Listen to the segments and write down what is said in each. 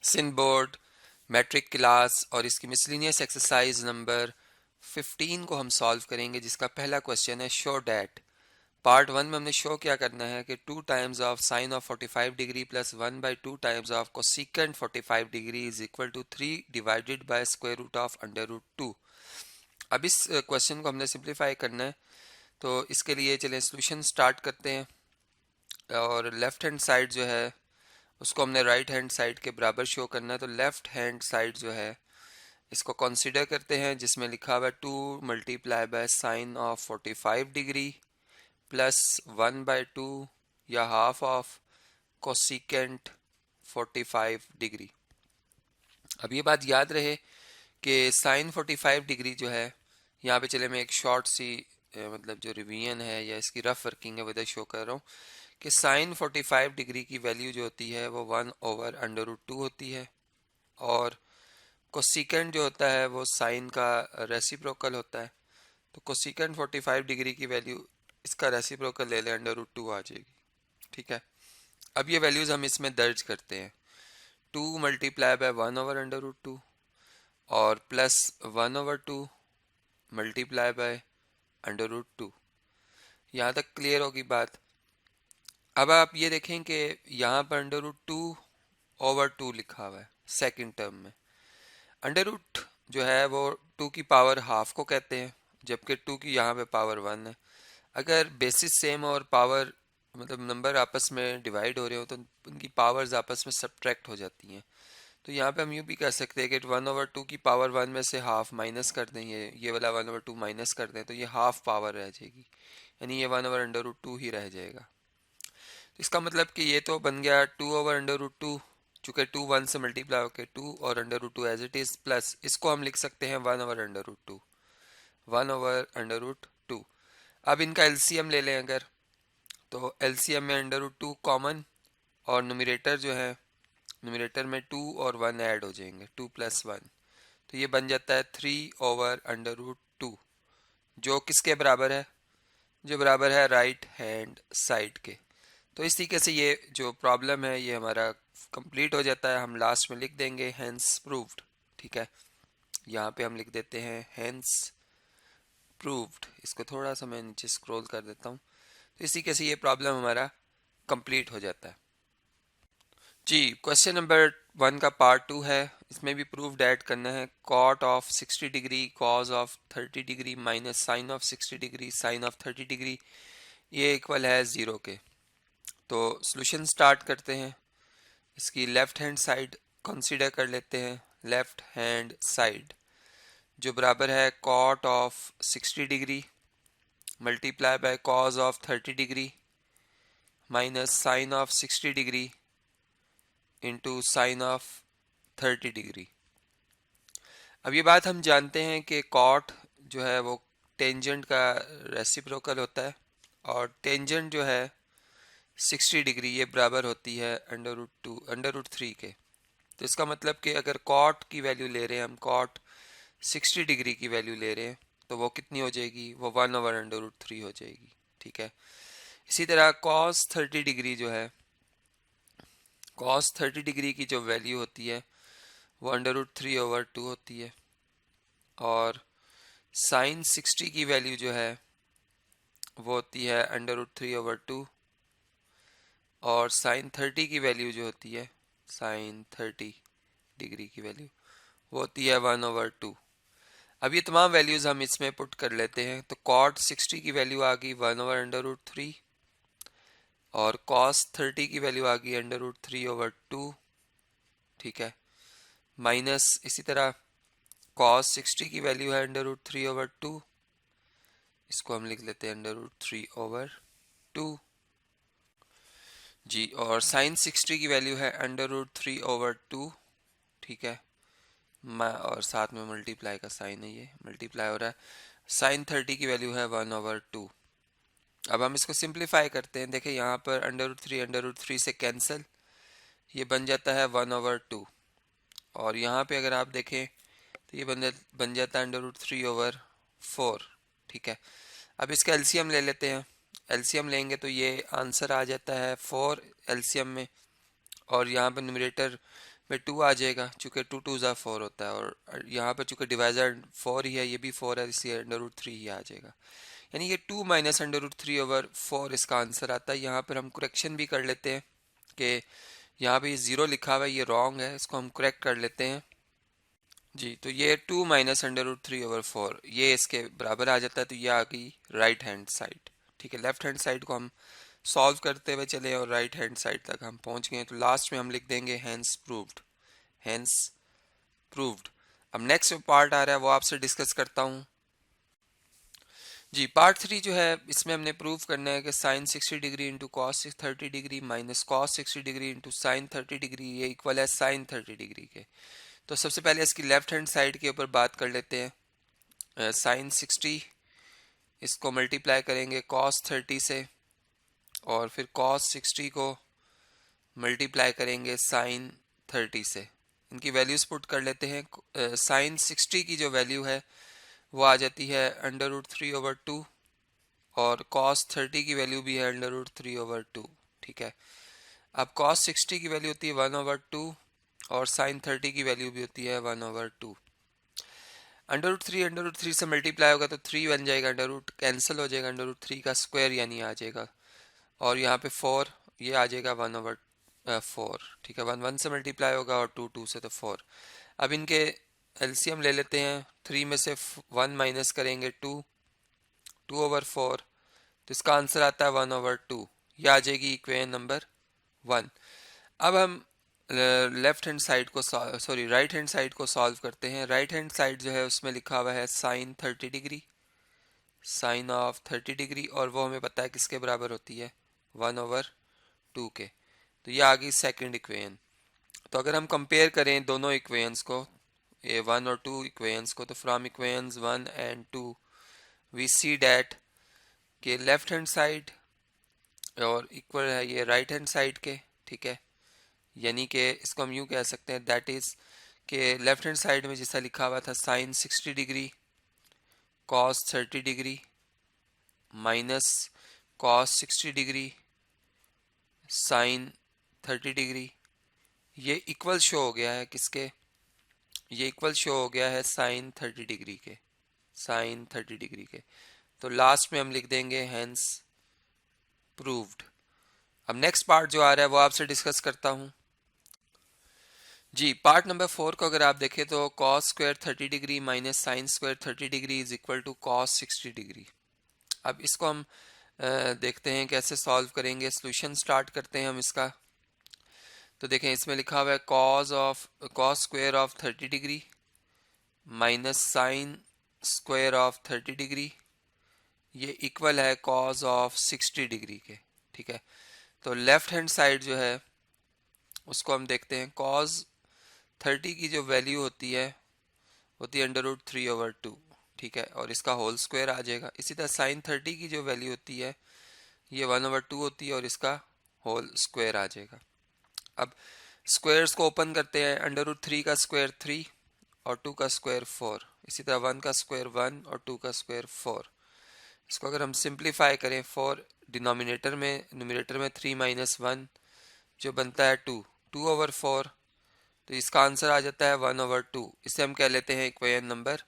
सिन board, matric class और इसकी miscellaneous exercise number 15 को हम सॉल्व करेंगे, जिसका पहला क्वेश्चन है शो डैट। पार्ट 1 में हमने शो क्या करना है कि 2 times of sine of 45 degree plus 1/2 times of cosecant 45 degree is equal to 3 divided by square root of √2। अब इस क्वेश्चन को हमने सिंप्लीफाई करना है, तो इसके लिए चलें सोल्यूशन स्टार्ट करते हैं। और लेफ्ट हैंड साइड जो है उसको हमने राइट हैंड साइड के बराबर शो करना है, तो लेफ्ट हैंड साइड जो है इसको कंसीडर करते हैं, जिसमें लिखा हुआ है 2 multiply by sine of 45 degree plus 1/2 या हाफ ऑफ कोसेकेंट 45 डिग्री। अब ये बात याद रहे कि साइन 45 डिग्री जो है, यहाँ पे चले मैं एक शॉर्ट सी मतलब जो रिवीजन है या इसकी रफ वर्किंग है वजह शो कर रहा हूँ कि साइन 45 डिग्री की वैल्यू जो होती है वो 1/√2 होती है, और कोसेकेंट जो होता है वो साइन का रेसिप्रोकल होता है। तो कोसेकेंट 45 डिग्री की वैल्यू इसका रेसिप्रोकल ले लें, √2 आ जाएगी। ठीक है, अब ये वैल्यूज़ हम इसमें दर्ज करते हैं। 2 मल्टीप्लाई बाय 1/√2 और प्लस 1/2 मल्टीप्लाई बाय √2। यहाँ तक क्लियर होगी बात। अब आप ये देखें कि यहाँ पर √2/2 लिखा हुआ है सेकंड टर्म में। अंडर रूट जो है वो 2 की पावर हाफ को कहते हैं, जबकि 2 की यहाँ पे पावर 1 है। अगर बेसिस सेम और पावर मतलब नंबर आपस में डिवाइड हो रहे हो तो उनकी पावर्स आपस में सब्ट्रैक्ट हो जाती हैं। तो यहाँ पे हम यूँ भी कर सकते हैं कि 1/2 की पावर 1 में से हाफ माइनस कर दें, ये वाला 1/2 माइनस कर दें, तो ये हाफ पावर रह जाएगी, यानी ये 1/√2 ही रह जाएगा। तो इसका मतलब कि ये तो बन गया 2/√2, चूंकि 2 1 से मल्टीप्लाई होकर 2 और √2 एज इट इज, प्लस इसको हम लिख सकते हैं 1/√2, 1/√2। अब इनका एलसीएम ले लें अगर, तो एलसीएम में √2 कॉमन, और न्यूमरेटर जो है न्यूमरेटर में 2 और 1 ऐड हो जाएंगे, 2 + 1, तो ये बन जाता है 3/√2, जो किसके बराबर है, जो बराबर है राइट हैंड साइड के। तो इस तरीके से ये जो प्रॉब्लम है ये हमारा कंप्लीट हो जाता है। हम लास्ट में लिख देंगे हैंस प्रूव्ड। ठीक है, यहाँ पे हम लिख देते हैं हैंस प्रूव्ड। इसको थोड़ा सा मैं नीचे स्क्रॉल कर देता हूँ, तो इसी के से ये प्रॉब्लम हमारा कंप्लीट हो जाता है। जी, क्वेश्चन नंबर 1 का पार्ट 2 है, इसमें भी प्रूव्ड ऐड करना है। Cot of 60 degree cos of 30 degree minus sine of 60 degree sine of 30 degree, ये इक्वल है 0 के। तो सॉल्यूशन स्टार्ट करते हैं। इसकी लेफ्ट हैंड साइड कंसीडर कर लेते हैं। लेफ्ट हैंड साइड जो बराबर है cot of 60 degree multiply by cos of 30 degree minus sine of 60 degree into sine of 30 degree. अब ये बात हम जानते हैं कि कॉट जो है वो टेंजेंट का रेसिप्रोकल होता है, और टेंजेंट जो है 60 डिग्री ये बराबर होती है √3 के। तो इसका मतलब कि अगर कॉट की वैल्यू ले रहे हैं हम, कॉट 60 डिग्री की वैल्यू ले रहे हैं, तो वो कितनी हो जाएगी, वो 1/√3 हो जाएगी। ठीक है, इसी तरह कॉस 30 डिग्री जो है, कॉस 30 डिग्री की जो वैल्यू होती है वो √3/2 होती है, और साइन 60 की वैल्यू जो है वो होती है √3/2, और साइन 30 की वैल्यू जो होती है, साइन 30 डिग्री की वैल्यू वो होती है 1/2। अब ये तमाम वैल्यूज़ हम इसमें पुट कर लेते हैं, तो कॉट 60 की वैल्यू आ गई 1/√3, और कॉस 30 की वैल्यू आ गई √3/2। ठीक है, माइनस इसी तरह कॉस 60 की वैल्यू है √3/2, इसको हम लिख लेते हैं √3/2 जी, और साइन 60 की वैल्यू है √3/2। ठीक है, और साथ में मल्टीप्लाई का साइन है, ये मल्टीप्लाई हो रहा है। साइन 30 की वैल्यू है 1/2। अब हम इसको सिंप्लीफाई करते हैं। देखिए यहाँ पर √3 से कैंसिल, ये बन जाता है 1/2, और यहाँ पे अगर आप देखें तो ये बन जाता है √3/4। ठीक है, अब इसका एलसीएम ले लेते हैं। एलसीएम लेंगे तो ये आंसर आ जाता है 4 एलसीएम में, और यहाँ पर न्यूमरेटर में 2 आ जाएगा, चूँकि 2 2 ज़ा 4 होता है, और यहाँ पर चूँकि डिवाइज़र 4 ही है, ये भी 4 है, इसलिए √3 ही आ जाएगा। यानी ये 2 माइनस √3/4 इसका आंसर आता है। यहाँ पर हम करेक्शन भी कर लेते हैं कि यहाँ पे ये 0 लिखा हुआ है, ये रॉन्ग है, इसको हम करेक्ट कर लेते हैं जी। तो ये 2 माइनस √3/4 ये इसके बराबर आ जाता है, तो ये आ गई राइट हैंड साइड। ठीक है, लेफ्ट हैंड साइड को हम सॉल्व करते हुए चले और राइट हैंड साइड तक हम पहुंच गए, तो लास्ट में हम लिख देंगे हैंस प्रूव्ड, हैंस प्रूव्ड। अब नेक्स्ट जो पार्ट आ रहा है वो आपसे डिस्कस करता हूँ जी। पार्ट 3 जो है, इसमें हमने प्रूव करना है कि sine 60 degree into cos 30 degree minus cos 60 degree into sine 30 degree ये इक्वल है साइन 30 डिग्री के। तो सबसे पहले इसकी लेफ्ट हैंड साइड के ऊपर बात कर लेते हैं। साइन 60 इसको मल्टीप्लाई करेंगे कॉस 30 से, और फिर कॉस 60 को मल्टीप्लाई करेंगे साइन 30 से। इनकी वैल्यूज पुट कर लेते हैं। साइन 60 की जो वैल्यू है वो आ जाती है √3/2, और cos 30 की वैल्यू भी है √3/2। ठीक है, अब cos 60 की वैल्यू होती है 1/2, और sin 30 की वैल्यू भी होती है 1/2। √3 से मल्टीप्लाई होगा तो 3 बन जाएगा, अंडर रूट कैंसिल हो जाएगा, √3 का स्क्वायर यानी आ जाएगा, और यहाँ पे 4 ये आ जाएगा 1/4। ठीक है, 1 1 से मल्टीप्लाई होगा और 2 2 से, तो 4। अब इनके एलसीएम ले लेते हैं, 3 में से 1 माइनस करेंगे 2/4, तो इसका आंसर आता है 1/2। यह आ जाएगी इक्वेशन नंबर 1। अब हम लेफ्ट हैंड साइड को राइट हैंड साइड को सॉल्व करते हैं। राइट हैंड साइड जो है उसमें लिखा हुआ है sine 30 degree, sine of 30 degree, और वो हमें पता है किसके बराबर होती है 1/2 के। तो ये आ गई सेकेंड इक्वेशन। तो अगर हम कंपेयर करें दोनों इक्वेशंस को, ये 1 और 2 इक्वेशंस को, तो from equations 1 and 2 we see that के लेफ्ट हैंड साइड और इक्वल है ये राइट हैंड साइड के। ठीक है, यानी कि इसको हम यूँ कह सकते हैं, दैट इज़ कि लेफ्ट हैंड साइड में जैसा लिखा हुआ था sine 60 degree cos 30 degree minus cos 60 degree sine 30 degree, ये इक्वल शो हो गया है किसके, ये इक्वल शो हो गया है साइन 30 डिग्री के, साइन 30 डिग्री के। तो लास्ट में हम लिख देंगे हैंस प्रूव्ड। अब नेक्स्ट पार्ट जो आ रहा है वो आपसे डिस्कस करता हूँ जी। पार्ट नंबर 4 को अगर आप देखें तो cos square 30 degree minus sine square 30 degree is equal to cos 60 degree. अब इसको हम देखते हैं कैसे सॉल्व करेंगे। सॉल्यूशन स्टार्ट करते हैं हम इसका। तो देखें, इसमें लिखा हुआ है cos square of 30 degree minus sine square of 30 degree, ये इक्वल है कॉस ऑफ 60 डिग्री के। ठीक है, तो लेफ्ट हैंड साइड जो है उसको हम देखते हैं। कॉस 30 की जो वैल्यू होती है √3/2। ठीक है, और इसका होल स्क्वायर आ जाएगा। इसी तरह साइन 30 की जो वैल्यू होती है ये 1/2 होती है, और इसका होल स्क्वायर आ जाएगा। अब स्क्वायर्स को ओपन करते हैं। √3 का स्क्वायर 3 और 2 का स्क्वायर 4, इसी तरह 1 का स्क्वायर 1 और 2 का स्क्वायर 4। इसको अगर हम सिंप्लीफाई करें, 4 डिनोमिनेटर में, न्यूमरेटर में 3 माइनस 1 जो बनता है 2/4, तो इसका आंसर आ जाता है 1/2। इसे हम कह लेते हैं इक्वेशन नंबर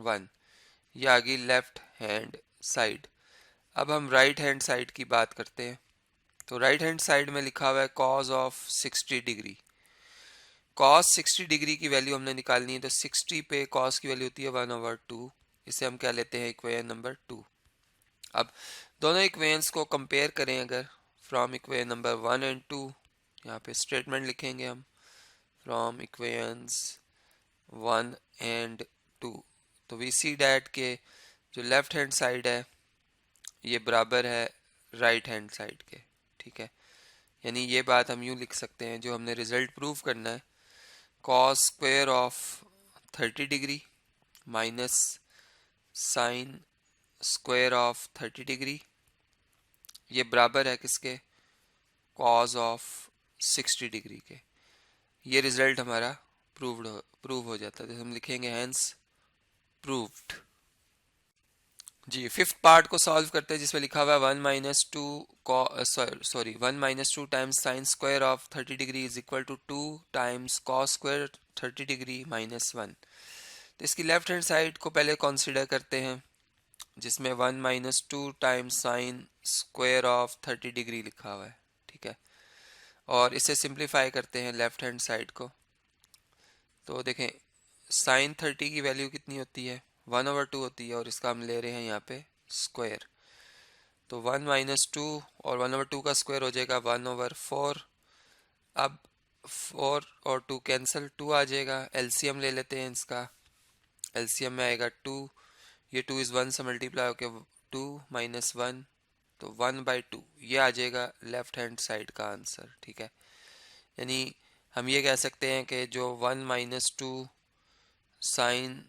1। ये आ गई लेफ्ट हैंड साइड। अब हम राइट हैंड साइड की बात करते हैं। तो राइट हैंड साइड में लिखा हुआ है cos of 60 degree. Cos 60 degree की वैल्यू हमने निकालनी है, तो 60 पे कॉस की वैल्यू होती है 1/2। इसे हम कह लेते हैं इक्वेशन नंबर 2। अब दोनों इक्वेशंस को कंपेयर करें अगर, फ्रॉम इक्वेशन नंबर 1 एंड 2, यहाँ पे स्टेटमेंट लिखेंगे हम फ्रॉम इक्वेशंस 1 एंड 2, तो वी सी डैट के जो लेफ्ट हैंड साइड है ये बराबर है राइट हैंड साइड के। ठीक है, यानी ये बात हम यूँ लिख सकते हैं, जो हमने रिजल्ट प्रूव करना है, cos square of 30 degree minus sine square of 30 degree, ये बराबर है किसके, कॉस ऑफ 60 डिग्री के। ये रिजल्ट हमारा प्रूव हो जाता है, तो हम लिखेंगे हैंस प्रूव्ड। जी, फिफ्थ पार्ट को सॉल्व करते हैं जिसमें लिखा हुआ है 1 - 2 sorry 1 - 2 times sine square of 30 degree is equal to 2 times cos square 30 degree - 1। तो इसकी लेफ्ट हैंड साइड को पहले कंसीडर करते हैं जिसमें 1 - 2 times sine square of 30 degree लिखा हुआ है, ठीक है। और इसे सिंप्लीफाई करते हैं लेफ्ट हैंड साइड को। तो देखें साइन 30 की वैल्यू कितनी होती है, 1/2 होती है, और इसका हम ले रहे हैं यहाँ पे स्क्वायर। तो 1 - 2 और 1/2 का स्क्वायर हो जाएगा 1/4। अब 4 और 2 कैंसिल, 2 आ जाएगा। एलसीएम ले लेते हैं इसका। एलसीएम में आएगा 2, ये 2 इस 1 से मल्टीप्लाई होकर 2 - 1, तो 1/2 ये आ जाएगा लेफ्ट हैंड साइड का आंसर, ठीक है। यानी हम ये कह सकते हैं कि जो 1 - 2 साइन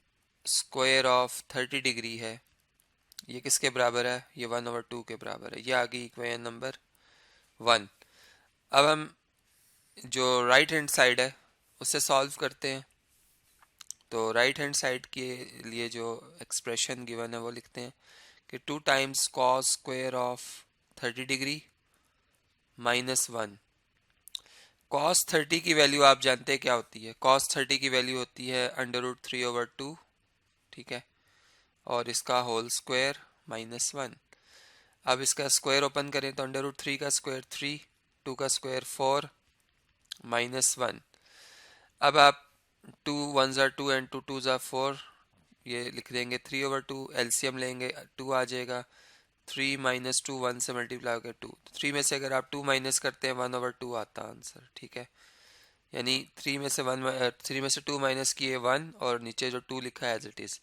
स्क्वायर ऑफ 30 डिग्री है ये किसके बराबर है, ये 1/2 के बराबर है। ये आ गई इक्वेशन नंबर 1। अब हम जो राइट हैंड साइड है उससे सॉल्व करते हैं। तो राइट हैंड साइड के लिए जो एक्सप्रेशन गिवन है वो लिखते हैं कि 2 times cos square of 30 degree -1। Cos 30 की वैल्यू आप जानते हैं क्या होती है, कॉस 30 की वैल्यू होती है √3/2, ठीक है, और इसका होल स्क्वायर -1। अब इसका स्क्वायर ओपन करें तो √3 का स्क्वायर 3, 2 का स्क्वायर 4 -1। अब आप 2 1 ज़ा 2 एंड 2 2 ज़ा 4 ये लिख देंगे 3/2। एलसीएम लेंगे 2 आ जाएगा। 3 - 2 1 से मल्टीप्लाई होकर 2, 3 में से अगर आप 2 माइनस करते हैं 1/2 आता आंसर, ठीक है। यानी 3 में से 2 माइनस किए 1 और नीचे जो 2 लिखा है एज इट इज।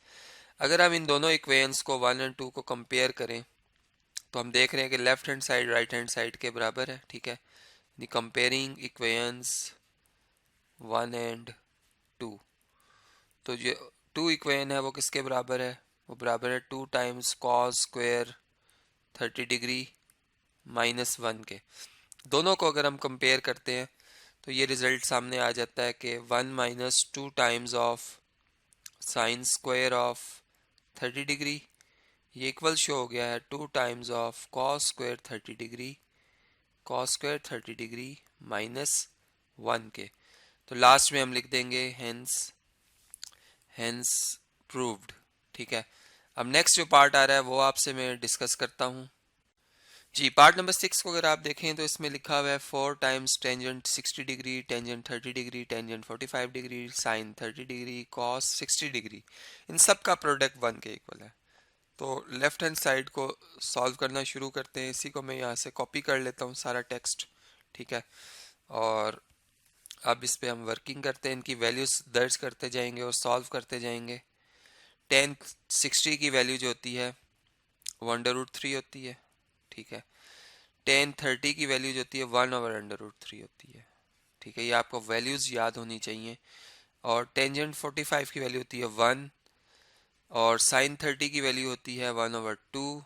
अगर हम इन दोनों इक्वेशंस को 1 और 2 को कंपेयर करें तो हम देख रहे हैं कि left hand side right hand side के बराबर है, ठीक है। दी कंपेयरिंग इक्वेशंस 1 एंड 2, तो जो 2 इक्वेशन है वो किसके बराबर है, वो बराबर है 2 टाइम्स कॉस स्क्वायर 30 डिग्री -1 के। दोनों को अगर हम कंपेयर करते हैं तो ये रिजल्ट सामने आ जाता है कि 1 - 2 times of sign square of 30 degree ये इक्वल शो हो गया है 2 times of cos square 30 degree -1 के। तो लास्ट में हम लिख देंगे हेंस प्रूव्ड, ठीक है। अब नेक्स्ट जो पार्ट आ रहा है वो आपसे मैं डिस्कस करता हूँ। जी, पार्ट नंबर 6 को अगर आप देखें तो इसमें लिखा हुआ है 4 times tangent 60 degree, tangent 30 degree, tangent 45 degree, sine 30 degree, cos 60 degree, इन सब का प्रोडक्ट 1 के इक्वल है। तो लेफ्ट हैंड साइड को सॉल्व करना शुरू करते हैं। इसी को मैं यहाँ से कॉपी कर लेता हूँ सारा टेक्स्ट, ठीक है। और अब इस पे हम वर्किंग करते हैं, इनकी वैल्यूज दर्ज करते जाएंगे और सॉल्व करते जाएंगे। टेन 60 की वैल्यू जो होती है 1/√3 होती है, ठीक है। टेन 30 की वैल्यू जो होती है 1/√3 होती है, ठीक है। ये आपको वैल्यूज याद होनी चाहिए। और टेंजेंट 45 की वैल्यू होती है 1, और साइन 30 की वैल्यू होती है 1/2,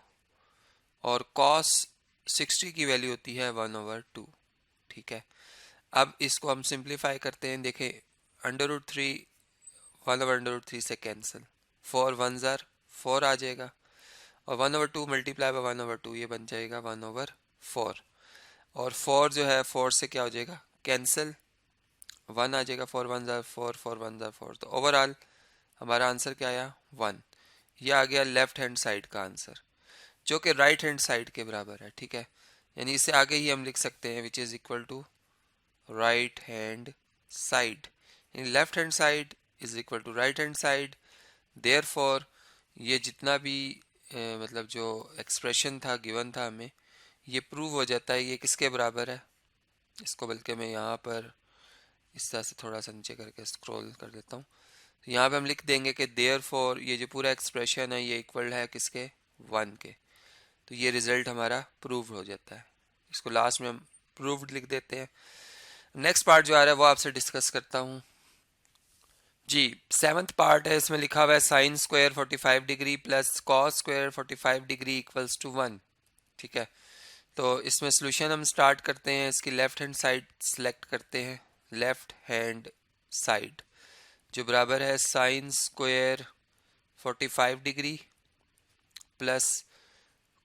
और कॉस 60 की वैल्यू होती है 1/2, ठीक है। अब इसको हम सिंप्लीफाई करते हैं। देखें √3 1/√3 से कैंसिल, 4 1 ज़ार 4 आ जाएगा, और 1/2 मल्टीप्लाई बाय 1/2 ये बन जाएगा 1/4। और 4 जो है 4 से क्या हो जाएगा कैंसिल, 1 आ जाएगा, 4 1 ज़ार 4, 4 1 ज़ार 4। तो ओवरऑल हमारा आंसर क्या आया 1। ये आ गया लेफ्ट हैंड साइड का आंसर जो कि राइट हैंड साइड के बराबर है, ठीक है। यानी इससे आगे ही हम लिख सकते हैं which is equal to right hand side. यानी left hand side is equal to right hand side. Therefore ये जितना भी मतलब जो एक्सप्रेशन था गिवन था हमें, ये प्रूव हो जाता है ये किसके बराबर है। इसको बल्कि मैं यहाँ पर इस तरह से थोड़ा सा नीचे करके स्क्रॉल कर देता हूँ। तो यहाँ पे हम लिख देंगे कि देयरफॉर ये जो पूरा एक्सप्रेशन है ये इक्वल है किसके 1 के। तो ये रिजल्ट हमारा प्रूव हो जाता है। इसको लास्ट में हम प्रूव्ड लिख देते हैं। नेक्स्ट पार्ट जो आ रहा है वो आपसे डिस्कस करता हूँ। जी, सेवंथ पार्ट है, इसमें लिखा हुआ है sine square 45 degree plus cos square 45 degree equals to 1, ठीक है। तो इसमें सोल्यूशन हम स्टार्ट करते हैं। इसकी लेफ्ट हैंड साइड सेलेक्ट करते हैं, लेफ्ट हैंड साइड जो बराबर है sine square 45 degree plus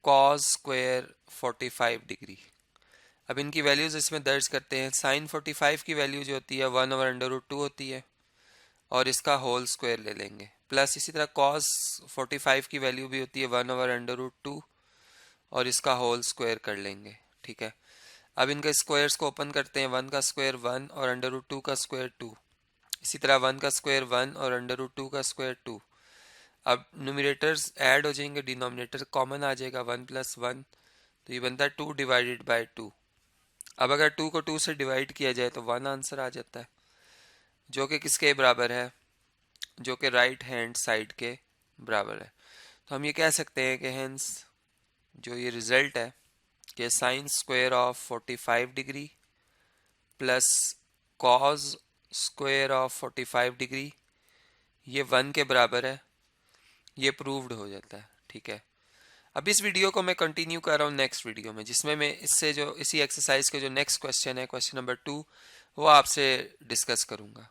cos square 45 degree. अब इनकी वैल्यूज इसमें दर्ज करते हैं। साइन 45 की वैल्यू जो होती है 1/√2 होती है और इसका होल स्क्वायर ले लेंगे, प्लस इसी तरह कॉस 45 की वैल्यू भी होती है 1/√2 और इसका होल स्क्वायर कर लेंगे। ठीक है, अब इनके स्क्वायर्स को ओपन करते हैं। 1 का स्क्वायर 1 और √2 का स्क्वायर 2, इसी तरह 1 का स्क्वायर 1 और √2 का स्क्वायर 2। अब न्यूमरेटर्स ऐड हो जाएंगे, डिनोमिनेटर कॉमन आ जाएगा 1 + 1, तो ये बनता है 2/2। अब अगर 2 को 2 से डिवाइड किया जाए तो 1 आंसर आ जाता है, जो कि किसके बराबर है, जो कि राइट हैंड साइड के बराबर है। तो हम ये कह सकते हैं कि हेंस जो ये रिजल्ट है कि sign square of 45 degree plus cos square of 45 degree ये 1 के बराबर है, ये प्रूव्ड हो जाता है। ठीक है, अब इस वीडियो को मैं कंटिन्यू कर रहा हूँ नेक्स्ट वीडियो में, जिसमें मैं इससे जो इसी एक्सरसाइज के जो नेक्स्ट क्वेश्चन है, क्वेश्चन नंबर 2, वो आपसे डिस्कस करूँगा।